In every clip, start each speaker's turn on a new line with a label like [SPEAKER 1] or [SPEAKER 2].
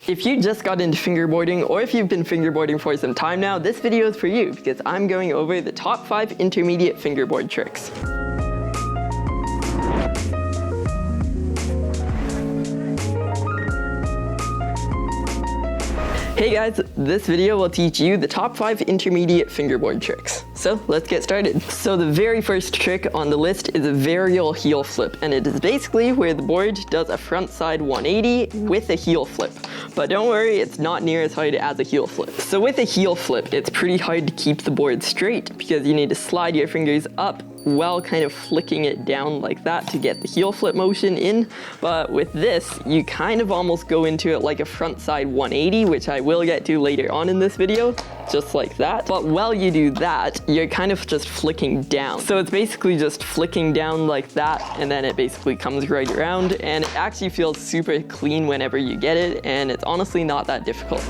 [SPEAKER 1] If you just got into fingerboarding, or if you've been fingerboarding for some time now, this video is for you because I'm going over the top 5 intermediate fingerboard tricks. Hey guys, this video will teach you the top 5 intermediate fingerboard tricks. So let's get started. So the very first trick on the list is a varial heel flip, and it is basically where the board does a front side 180 with a heel flip. But don't worry, it's not near as hard as a heel flip. So with a heel flip, it's pretty hard to keep the board straight because you need to slide your fingers up while kind of flicking it down like that to get the heel flip motion in. But with this, you kind of almost go into it like a front side 180, which I will get to later on in this video, just like that. But while you do that, you're kind of just flicking down. So it's basically just flicking down like that, and then it basically comes right around, and it actually feels super clean whenever you get it, and it's honestly not that difficult.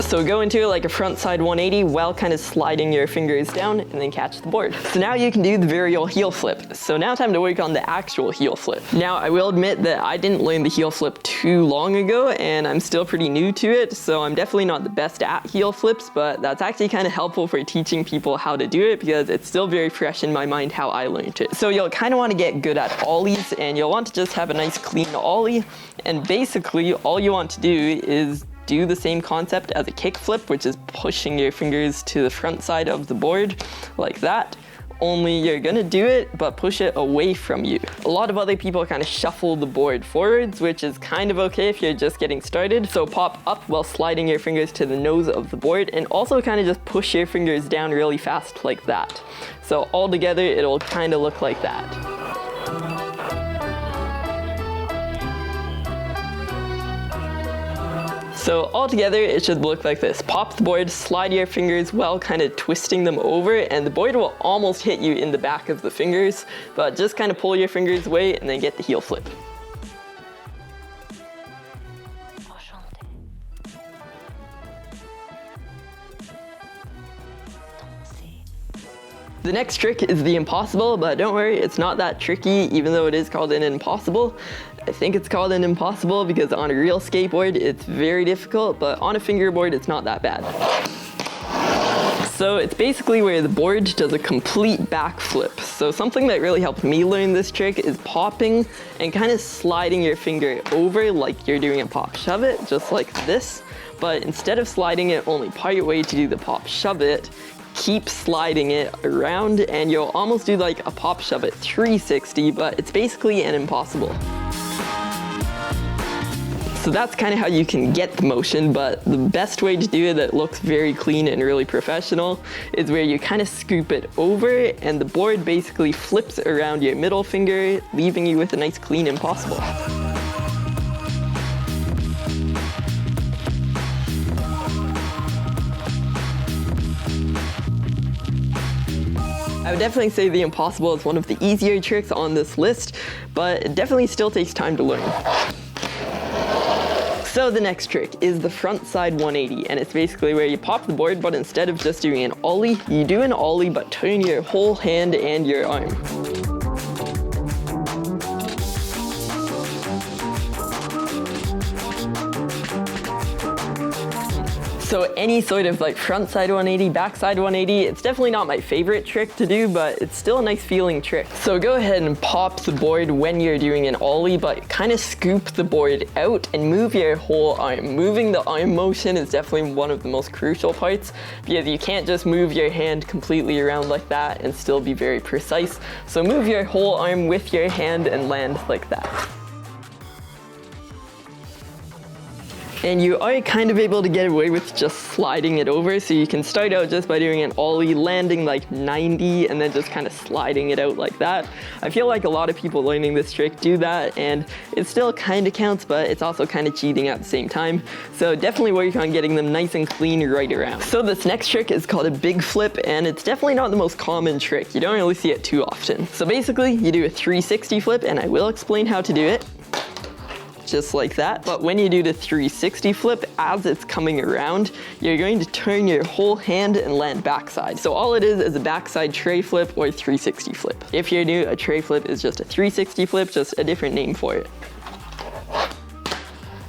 [SPEAKER 1] So go into it like a front side 180 while kind of sliding your fingers down and then catch the board. So now you can do the varial heel flip. So now time to work on the actual heel flip. Now I will admit that I didn't learn the heel flip too long ago and I'm still pretty new to it, so I'm definitely not the best at heel flips, but that's actually kind of helpful for teaching people how to do it because it's still very fresh in my mind how I learned it. So you'll kind of want to get good at ollies, and you'll want to just have a nice clean ollie, and basically all you want to do is do the same concept as a kick flip, which is pushing your fingers to the front side of the board like that. Only you're gonna do it, but push it away from you. A lot of other people kind of shuffle the board forwards, which is kind of okay if you're just getting started. So pop up while sliding your fingers to the nose of the board, and also kind of just push your fingers down really fast like that. So all together, it'll kind of look like that. So all together, it should look like this. Pop the board, slide your fingers while kind of twisting them over, and the board will almost hit you in the back of the fingers, but just kind of pull your fingers away and then get the heel flip. The next trick is the impossible, but don't worry, it's not that tricky, even though it is called an impossible. I think it's called an impossible because on a real skateboard, it's very difficult, but on a fingerboard, it's not that bad. So it's basically where the board does a complete backflip. So something that really helped me learn this trick is popping and kind of sliding your finger over like you're doing a pop shove it, just like this. But instead of sliding it only part way to do the pop shove it, keep sliding it around and you'll almost do like a pop shove it 360, but it's basically an impossible. So that's kind of how you can get the motion, but the best way to do it that looks very clean and really professional is where you kind of scoop it over and the board basically flips around your middle finger, leaving you with a nice clean impossible. I would definitely say the impossible is one of the easier tricks on this list, but it definitely still takes time to learn. So the next trick is the front side 180, and it's basically where you pop the board, but instead of just doing an ollie, you do an ollie but turn your whole hand and your arm. So any sort of like front side 180, back side 180, it's definitely not my favorite trick to do, but it's still a nice feeling trick. So go ahead and pop the board when you're doing an ollie, but kind of scoop the board out and move your whole arm. Moving the arm motion is definitely one of the most crucial parts because you can't just move your hand completely around like that and still be very precise. So move your whole arm with your hand and land like that. And you are kind of able to get away with just sliding it over, so you can start out just by doing an ollie, landing like 90, and then just kind of sliding it out like that. I feel like a lot of people learning this trick do that, and it still kind of counts, but it's also kind of cheating at the same time. So definitely work on getting them nice and clean right around. So this next trick is called a big flip, and it's definitely not the most common trick. You don't really see it too often. So basically, you do a 360 flip, and I will explain how to do it. just like that. But when you do the 360 flip, as it's coming around, you're going to turn your whole hand and land backside. So all it is a backside tray flip or 360 flip. If you're new, a tray flip is just a 360 flip, just a different name for it.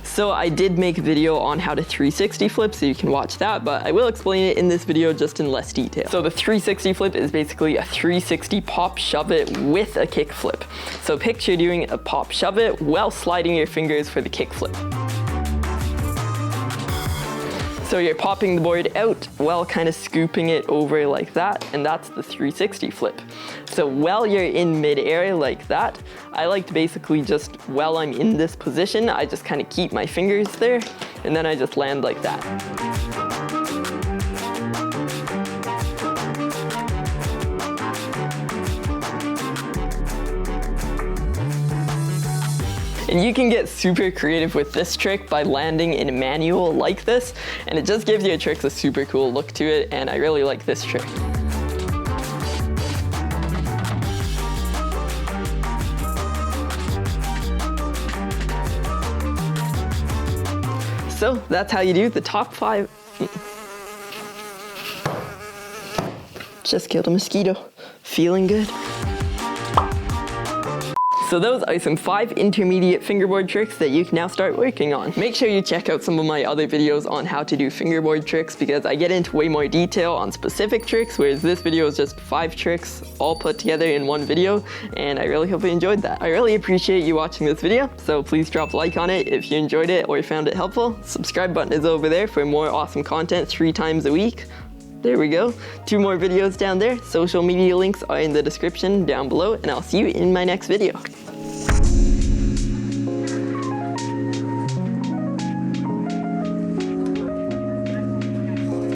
[SPEAKER 1] So I did make a video on how to 360 flip, so you can watch that, but I will explain it in this video just in less detail. So the 360 flip is basically a 360 pop shove it with a kick flip. So picture doing a pop shove it while sliding your fingers for the kick flip. So you're popping the board out while kind of scooping it over like that, and that's the 360 flip. So while you're in mid-air like that, I like to basically just, while I'm in this position, I just kind of keep my fingers there, and then I just land like that. And you can get super creative with this trick by landing in a manual like this, and it just gives your tricks a super cool look to it, and I really like this trick. So that's how you do the top 5. Just killed a mosquito. Feeling good. So those are some 5 intermediate fingerboard tricks that you can now start working on. Make sure you check out some of my other videos on how to do fingerboard tricks, because I get into way more detail on specific tricks, whereas this video is just 5 tricks all put together in one video, and I really hope you enjoyed that. I really appreciate you watching this video, so please drop a like on it if you enjoyed it or found it helpful. Subscribe button is over there for more awesome content 3 times a week. There we go. 2 more videos down there. Social media links are in the description down below, and I'll see you in my next video.